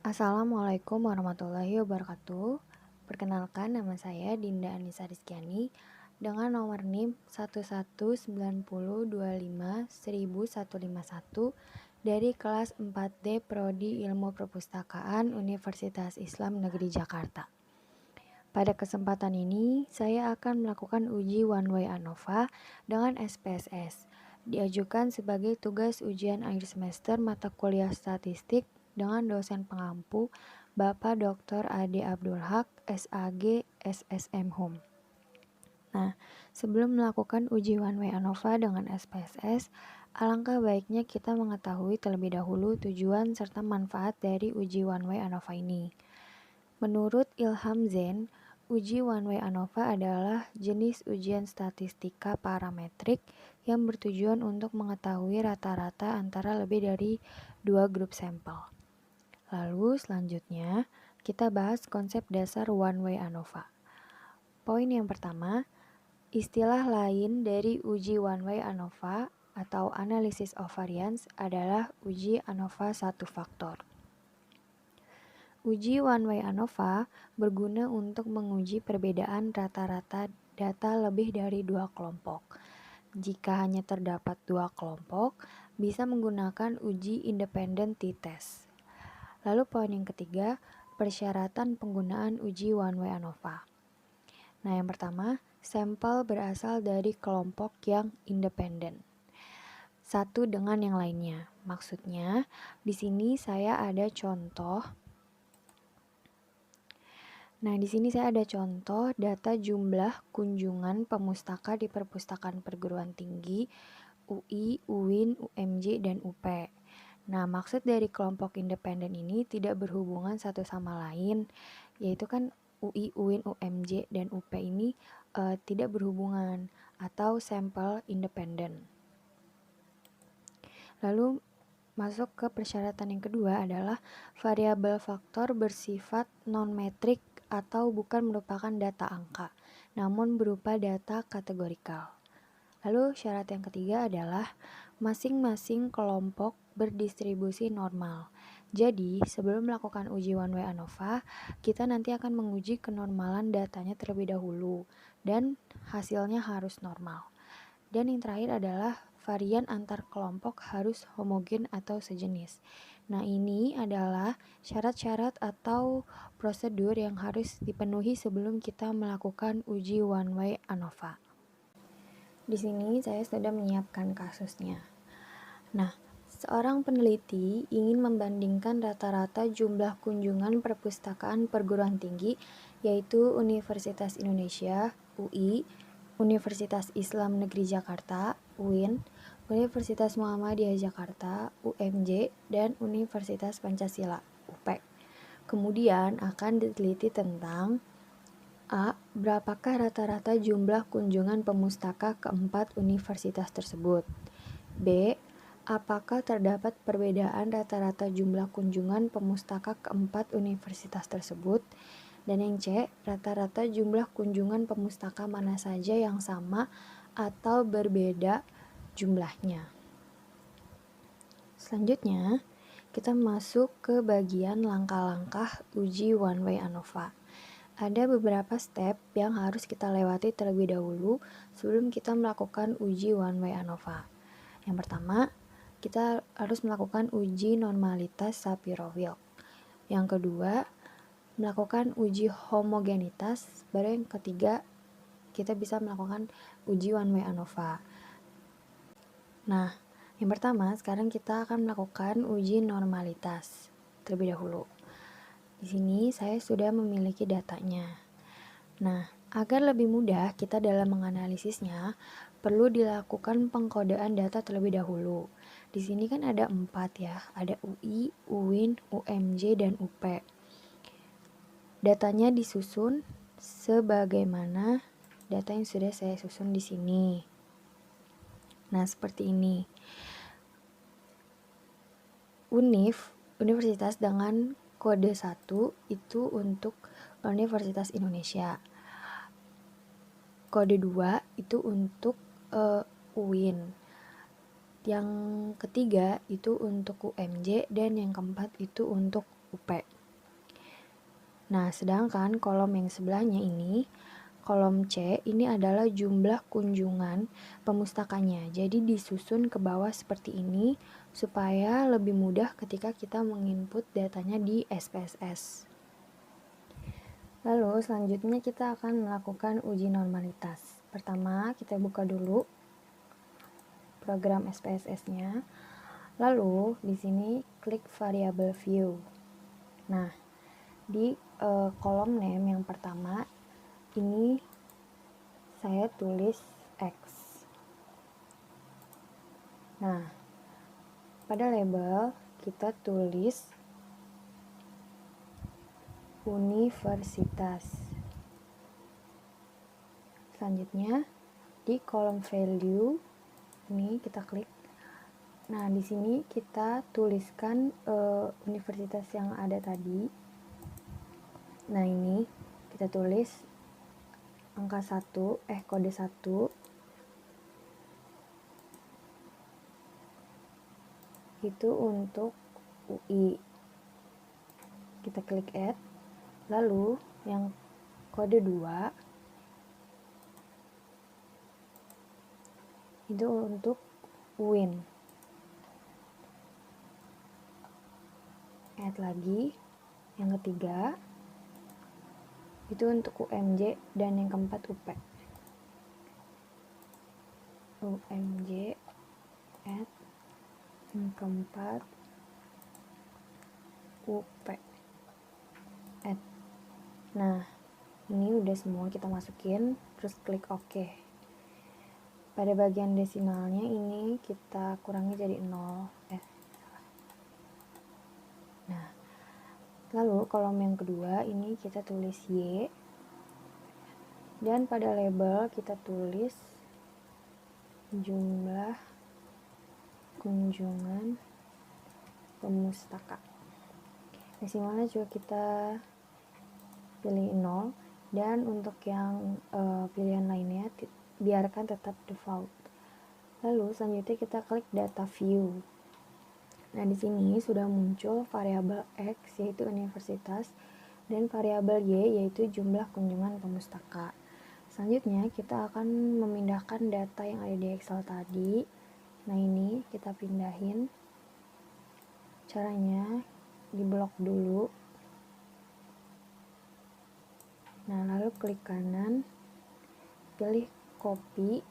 Assalamualaikum warahmatullahi wabarakatuh. Perkenalkan, nama saya Dinda Anissa Rizkyani dengan nomor NIM 1190251151 dari kelas 4D Prodi Ilmu Perpustakaan Universitas Islam Negeri Jakarta. Pada kesempatan ini, saya akan melakukan uji One Way ANOVA dengan SPSS. Diajukan sebagai tugas ujian akhir semester mata kuliah statistik dengan dosen pengampu Bapak Dr. Ade Abdul Haq, SAG, SSM Hum. Nah, sebelum melakukan uji One Way ANOVA dengan SPSS, alangkah baiknya kita mengetahui terlebih dahulu tujuan serta manfaat dari uji One Way ANOVA ini. Menurut Ilham Zain, uji One Way ANOVA adalah jenis ujian statistika parametrik yang bertujuan untuk mengetahui rata-rata antara lebih dari dua grup sampel. Lalu selanjutnya, kita bahas konsep dasar One Way ANOVA. Poin yang pertama, istilah lain dari uji One Way ANOVA atau Analysis of Variance adalah uji ANOVA satu faktor. Uji One Way ANOVA berguna untuk menguji perbedaan rata-rata data lebih dari dua kelompok. Jika hanya terdapat dua kelompok, bisa menggunakan uji independent t-test. Lalu poin yang ketiga, persyaratan penggunaan uji One Way ANOVA. Nah, yang pertama, sampel berasal dari kelompok yang independen. Satu dengan yang lainnya. Maksudnya, di sini saya ada contoh. Nah, di sini saya ada contoh data jumlah kunjungan pemustaka di perpustakaan perguruan tinggi UI, UIN, UMJ, dan UP. Nah, maksud dari kelompok independen ini tidak berhubungan satu sama lain, yaitu kan UI, UIN, UMJ, dan UP ini tidak berhubungan atau sampel independen. Lalu masuk ke persyaratan yang kedua adalah variabel faktor bersifat non-metrik atau bukan merupakan data angka, namun berupa data kategorikal. Lalu syarat yang ketiga adalah masing-masing kelompok berdistribusi normal. Jadi, sebelum melakukan uji One Way ANOVA, kita nanti akan menguji kenormalan datanya terlebih dahulu dan hasilnya harus normal. Dan yang terakhir adalah varian antar kelompok harus homogen atau sejenis. Nah, ini adalah syarat-syarat atau prosedur yang harus dipenuhi sebelum kita melakukan uji One Way ANOVA. Di sini saya sudah menyiapkan kasusnya. Nah, seorang peneliti ingin membandingkan rata-rata jumlah kunjungan perpustakaan perguruan tinggi, yaitu Universitas Indonesia, UI, Universitas Islam Negeri Jakarta, UIN, Universitas Muhammadiyah Jakarta, UMJ, dan Universitas Pancasila, UP. Kemudian akan diteliti tentang A. Berapakah rata-rata jumlah kunjungan pemustaka keempat universitas tersebut? B. Apakah terdapat perbedaan rata-rata jumlah kunjungan pemustaka keempat universitas tersebut? Dan yang C, rata-rata jumlah kunjungan pemustaka mana saja yang sama atau berbeda jumlahnya. Selanjutnya, kita masuk ke bagian langkah-langkah uji One Way ANOVA. Ada beberapa step yang harus kita lewati terlebih dahulu sebelum kita melakukan uji One Way ANOVA. Yang pertama, kita harus melakukan uji normalitas Shapiro-Wilk. Yang kedua, melakukan uji homogenitas. Baru yang ketiga, kita bisa melakukan uji One Way ANOVA. Nah, yang pertama, sekarang kita akan melakukan uji normalitas terlebih dahulu. Di sini saya sudah memiliki datanya. Nah, agar lebih mudah kita dalam menganalisisnya, perlu dilakukan pengkodean data terlebih dahulu. Di sini kan ada 4 ya, ada UI, UIN, UMJ, dan UP. Datanya disusun sebagaimana data yang sudah saya susun di sini. Nah, seperti ini. Universitas dengan kode 1 itu untuk Universitas Indonesia. Kode 2 itu untuk UIN. Yang ketiga itu untuk UMJ dan yang keempat itu untuk UP. Nah, sedangkan kolom yang sebelahnya ini, kolom C ini adalah jumlah kunjungan pemustakanya. Jadi disusun ke bawah seperti ini supaya lebih mudah ketika kita menginput datanya di SPSS. Lalu selanjutnya kita akan melakukan uji normalitas. Pertama, kita buka dulu program SPSS-nya. Lalu di sini klik variable view. Nah, di kolom name yang pertama ini saya tulis X. Nah, pada label kita tulis universitas. Selanjutnya di kolom value ini kita klik. Nah, di sini kita tuliskan universitas yang ada tadi. Nah, ini kita tulis angka 1, kode 1. Itu untuk UI. Kita klik add. Lalu yang kode 2 itu untuk UIN. Add lagi. Yang ketiga itu untuk UMJ dan yang keempat UP. UMJ add, yang keempat UP add. Nah, ini udah semua kita masukin, terus klik OK. Pada bagian desimalnya ini kita kurangi jadi 0. Nah, lalu kolom yang kedua ini kita tulis Y. Dan pada label kita tulis jumlah kunjungan pemustaka. Desimalnya juga kita pilih 0. Dan untuk yang pilihan lainnya biarkan tetap default. Lalu selanjutnya kita klik data view. Nah, di sini sudah muncul variabel X yaitu universitas dan variabel Y yaitu jumlah kunjungan pemustaka. Selanjutnya kita akan memindahkan data yang ada di Excel tadi. Nah, ini kita pindahin. Caranya di blok dulu. Nah, lalu klik kanan, pilih copy,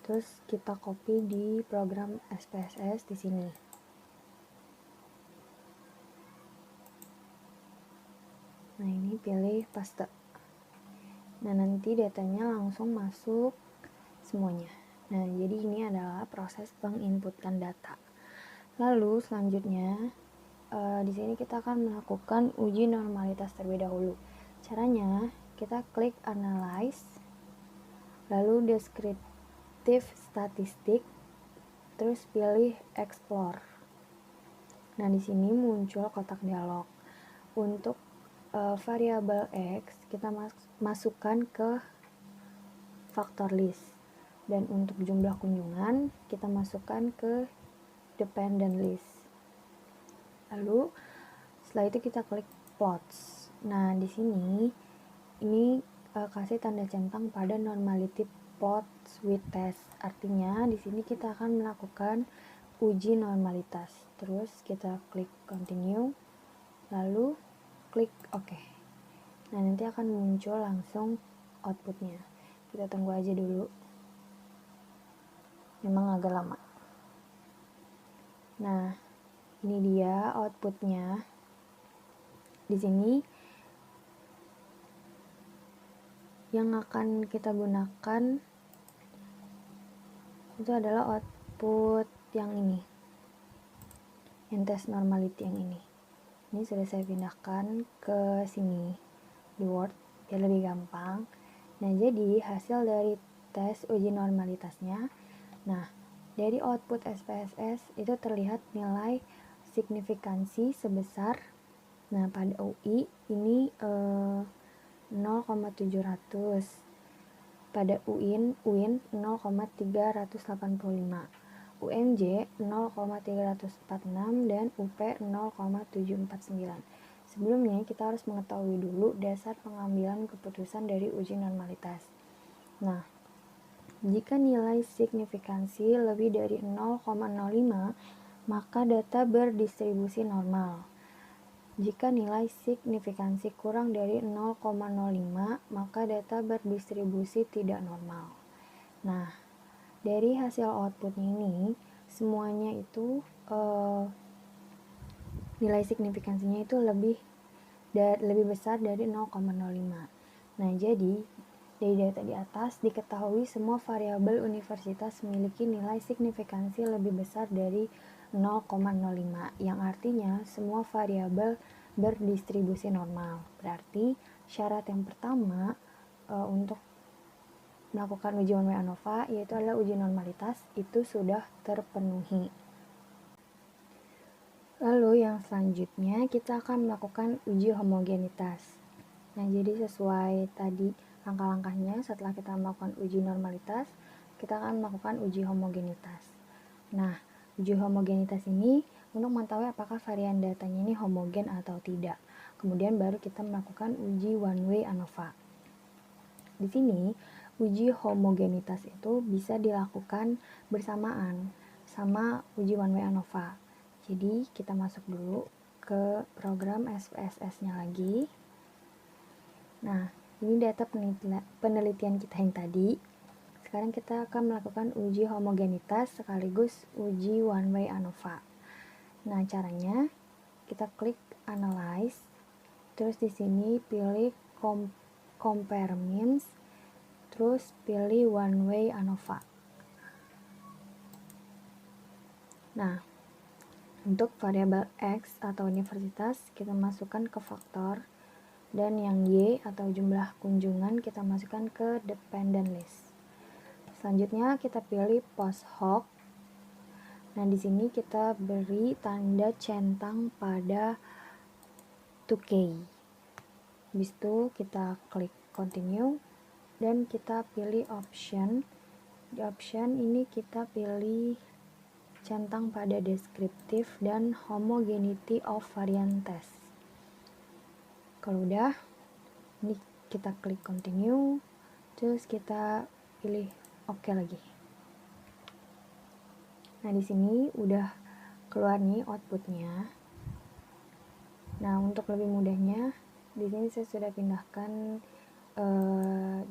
terus kita copy di program SPSS di sini. Nah, ini pilih paste. Nah, nanti datanya langsung masuk semuanya. Nah, jadi ini adalah proses penginputan data. Lalu selanjutnya di sini kita akan melakukan uji normalitas terlebih dahulu. Caranya kita klik analyze, lalu descriptive statistik, terus pilih explore. Nah, di sini muncul kotak dialog. Untuk variabel X kita masukkan ke factor list, dan untuk jumlah kunjungan kita masukkan ke dependent list. Lalu setelah itu kita klik plots. Nah, di sini ini kasih tanda centang pada normality plots with test. Artinya di sini kita akan melakukan uji normalitas. Terus kita klik continue, lalu klik OK. Nah, nanti akan muncul langsung outputnya. Kita tunggu aja dulu. Memang agak lama. Nah, ini dia outputnya. Di sini yang akan kita gunakan itu adalah output yang ini, yang test normality yang ini. Ini sudah saya pindahkan ke sini di Word biar lebih gampang. Nah, jadi hasil dari tes uji normalitasnya, nah dari output SPSS itu terlihat nilai signifikansi sebesar, nah pada UI ini 0,700, pada UIN 0,385, UNJ 0,346 dan UP 0,749. Sebelumnya kita harus mengetahui dulu dasar pengambilan keputusan dari uji normalitas. Nah, jika nilai signifikansi lebih dari 0,05, maka data berdistribusi normal. Jika nilai signifikansi kurang dari 0,05, maka data berdistribusi tidak normal. Nah, dari hasil output ini, semuanya itu nilai signifikansinya itu lebih besar dari 0,05. Nah, jadi dari data di atas diketahui semua variabel universitas memiliki nilai signifikansi lebih besar dari 0,05, yang artinya semua variabel berdistribusi normal. Berarti syarat yang pertama untuk melakukan uji one way ANOVA yaitu adalah uji normalitas itu sudah terpenuhi. Lalu yang selanjutnya kita akan melakukan uji homogenitas. Nah, jadi sesuai tadi langkah-langkahnya, setelah kita melakukan uji normalitas, kita akan melakukan uji homogenitas. Nah, uji homogenitas ini untuk mengetahui apakah varian datanya ini homogen atau tidak. Kemudian baru kita melakukan uji one way ANOVA. Di sini uji homogenitas itu bisa dilakukan bersamaan sama uji one way ANOVA. Jadi kita masuk dulu ke program SPSS-nya lagi. Nah, ini data penelitian kita yang tadi. Sekarang kita akan melakukan uji homogenitas sekaligus uji one way ANOVA. Nah, caranya kita klik analyze, terus di sini pilih compare means, terus pilih one way ANOVA. Nah, untuk variabel X atau universitas kita masukkan ke faktor, dan yang Y atau jumlah kunjungan kita masukkan ke dependent list. Selanjutnya kita pilih post hoc. Nah, di sini kita beri tanda centang pada 2K. Habis itu kita klik continue dan kita pilih option. Di option ini kita pilih centang pada deskriptif dan homogeneity of variant test. Kalau udah, ini kita klik continue, terus kita pilih oke lagi. Nah, di sini udah keluar nih outputnya. Nah, untuk lebih mudahnya, di sini saya sudah pindahkan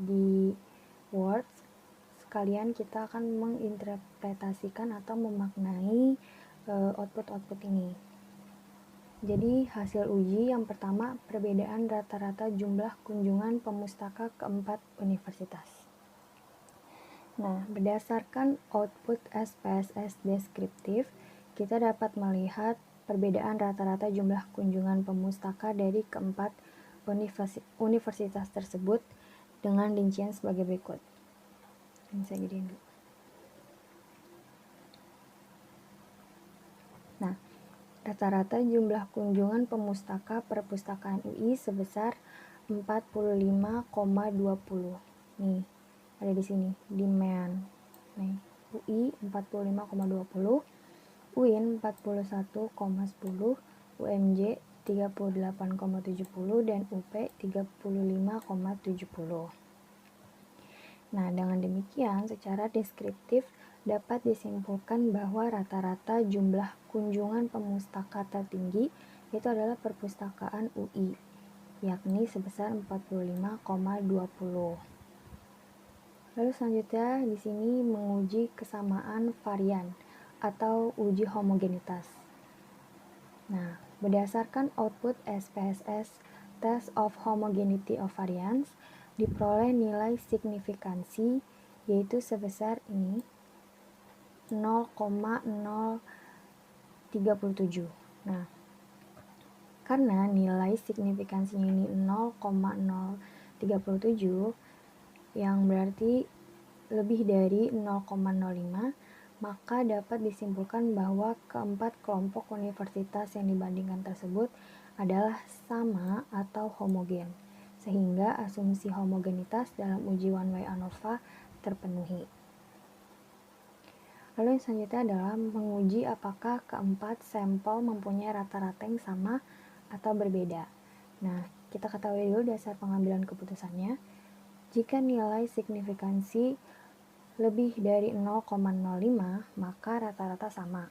di Word. Sekalian kita akan menginterpretasikan atau memaknai output-output ini. Jadi hasil uji yang pertama, perbedaan rata-rata jumlah kunjungan pemustaka keempat universitas. Nah, berdasarkan output SPSS deskriptif, kita dapat melihat perbedaan rata-rata jumlah kunjungan pemustaka dari keempat universitas tersebut dengan rincian sebagai berikut. Ini saya gedein dulu. Nah, rata-rata jumlah kunjungan pemustaka perpustakaan UI sebesar 45,20. Nih, ada di sini, demand. Nih, UI 45,20, UIN 41,10, UMJ 38,70 dan UP 35,70. Nah, dengan demikian secara deskriptif dapat disimpulkan bahwa rata-rata jumlah kunjungan pemustaka tertinggi itu adalah perpustakaan UI, yakni sebesar 45,20. Lalu selanjutnya di sini menguji kesamaan varian atau uji homogenitas. Nah, berdasarkan output SPSS Test of Homogeneity of Variance, diperoleh nilai signifikansi yaitu sebesar ini 0,037. Nah, karena nilai signifikansinya ini 0,037 yang berarti lebih dari 0,05, maka dapat disimpulkan bahwa keempat kelompok universitas yang dibandingkan tersebut adalah sama atau homogen, sehingga asumsi homogenitas dalam uji one way ANOVA terpenuhi. Lalu yang selanjutnya adalah menguji apakah keempat sampel mempunyai rata-rata yang sama atau berbeda. Nah, kita ketahui dulu dasar pengambilan keputusannya. Jika nilai signifikansi lebih dari 0,05, maka rata-rata sama.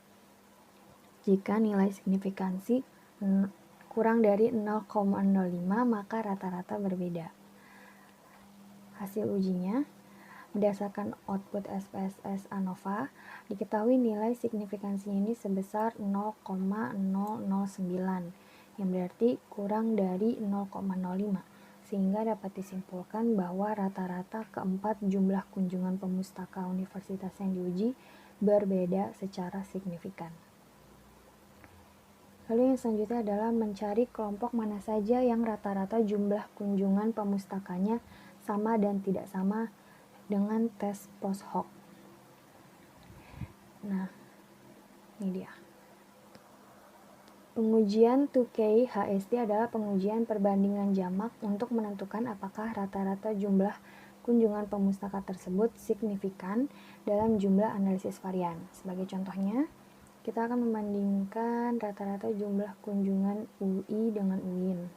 Jika nilai signifikansi kurang dari 0,05, maka rata-rata berbeda. Hasil ujinya, berdasarkan output SPSS ANOVA, diketahui nilai signifikansinya ini sebesar 0,009, yang berarti kurang dari 0,05, sehingga dapat disimpulkan bahwa rata-rata keempat jumlah kunjungan pemustaka universitas yang diuji berbeda secara signifikan. Lalu yang selanjutnya adalah mencari kelompok mana saja yang rata-rata jumlah kunjungan pemustakanya sama dan tidak sama dengan tes post hoc. Nah, ini dia. Pengujian 2K HST adalah pengujian perbandingan jamak untuk menentukan apakah rata-rata jumlah kunjungan pemustaka tersebut signifikan dalam jumlah analisis varian. Sebagai contohnya, kita akan membandingkan rata-rata jumlah kunjungan UI dengan UIN.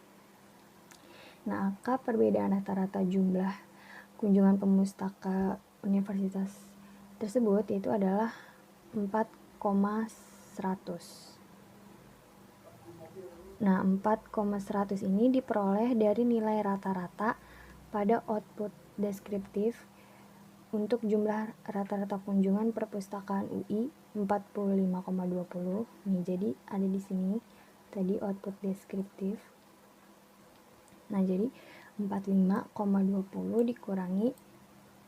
Nah, angka perbedaan rata-rata jumlah kunjungan pemustaka universitas tersebut itu adalah 4,100. Nah, 4,100 ini diperoleh dari nilai rata-rata pada output deskriptif untuk jumlah rata-rata kunjungan perpustakaan UI 45,20. Nih, jadi ada di sini tadi output deskriptif. Nah, jadi 45,20 dikurangi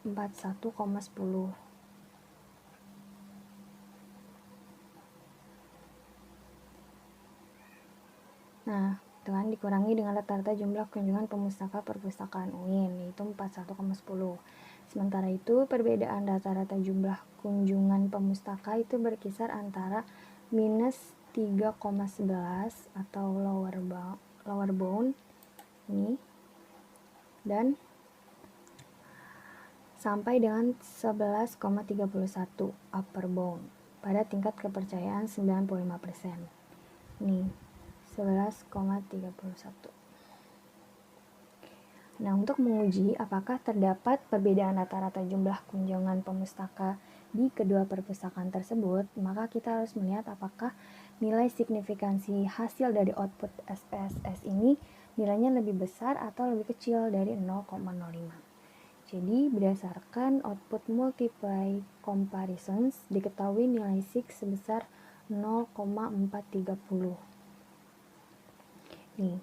41,10. Nah, dengan dikurangi dengan rata-rata jumlah kunjungan pemustaka perpustakaan UIN, yaitu 41,10. Sementara itu, perbedaan rata-rata jumlah kunjungan pemustaka itu berkisar antara minus 3,11 atau lower bound ini, dan sampai dengan 11,31 upper bound pada tingkat kepercayaan 95%. Nih, 11,31. Nah, untuk menguji apakah terdapat perbedaan rata-rata jumlah kunjungan pemustaka di kedua perpustakaan tersebut, maka kita harus melihat apakah nilai signifikansi hasil dari output SPSS ini nilainya lebih besar atau lebih kecil dari 0,05. Jadi, berdasarkan output multiply comparisons, diketahui nilai sig sebesar 0,430. Nih,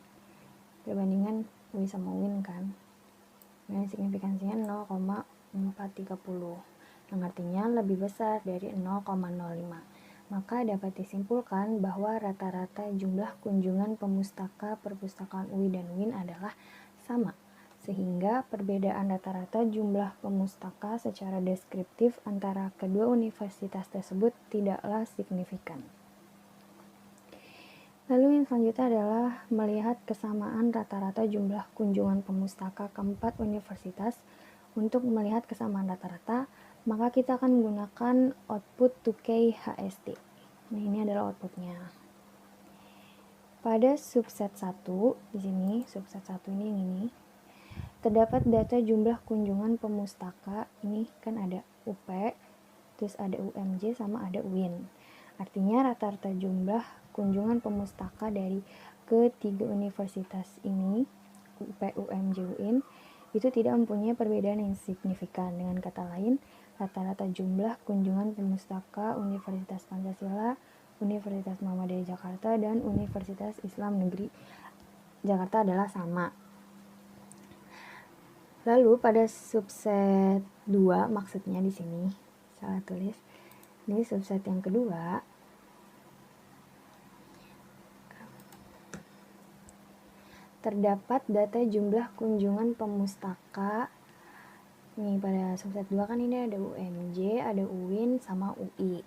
perbandingan UI sama UIN kan, nilai signifikansinya 0,430, yang artinya lebih besar dari 0,05. Maka dapat disimpulkan bahwa rata-rata jumlah kunjungan pemustaka perpustakaan UI dan UIN adalah sama, sehingga perbedaan rata-rata jumlah pemustaka secara deskriptif antara kedua universitas tersebut tidaklah signifikan. Lalu yang selanjutnya adalah melihat kesamaan rata-rata jumlah kunjungan pemustaka keempat universitas. Untuk melihat kesamaan rata-rata, maka kita akan menggunakan output 2K HST. Nah, ini adalah outputnya. Pada subset 1, di sini subset 1 ini terdapat data jumlah kunjungan pemustaka. Ini kan ada UP, terus ada UMJ sama ada UIN. Artinya rata-rata jumlah kunjungan pemustaka dari ketiga universitas ini, UP, UMJ, UIN, itu tidak mempunyai perbedaan yang signifikan. Dengan kata lain, rata-rata jumlah kunjungan pemustaka Universitas Pancasila, Universitas Muhammadiyah Jakarta, dan Universitas Islam Negeri Jakarta adalah sama. Lalu pada subset 2, maksudnya di sini salah tulis. Ini subset yang kedua. Terdapat data jumlah kunjungan pemustaka. Nih, pada subset 2 kan ini ada UMJ, ada UIN, sama UI.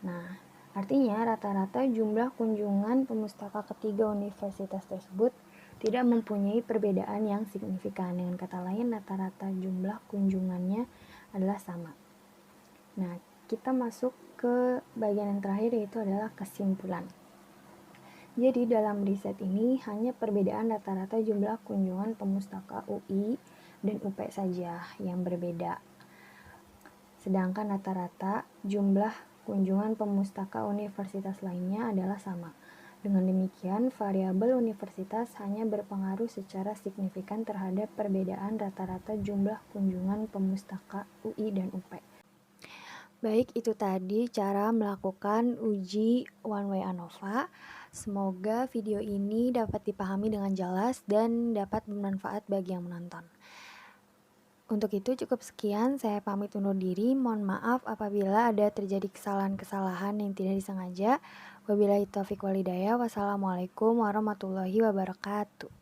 Nah, artinya rata-rata jumlah kunjungan pemustaka ketiga universitas tersebut tidak mempunyai perbedaan yang signifikan. Dengan kata lain, rata-rata jumlah kunjungannya adalah sama. Nah, kita masuk ke bagian yang terakhir, yaitu adalah kesimpulan. Jadi dalam riset ini hanya perbedaan rata-rata jumlah kunjungan pemustaka UI dan UP saja yang berbeda. Sedangkan rata-rata jumlah kunjungan pemustaka universitas lainnya adalah sama. Dengan demikian, variabel universitas hanya berpengaruh secara signifikan terhadap perbedaan rata-rata jumlah kunjungan pemustaka UI dan UP. Baik, itu tadi cara melakukan uji one way ANOVA. Semoga video ini dapat dipahami dengan jelas dan dapat bermanfaat bagi yang menonton. Untuk itu cukup sekian, saya pamit undur diri. Mohon maaf apabila ada terjadi kesalahan-kesalahan yang tidak disengaja. Wabillahi taufiq walhidayah. Wassalamualaikum warahmatullahi wabarakatuh.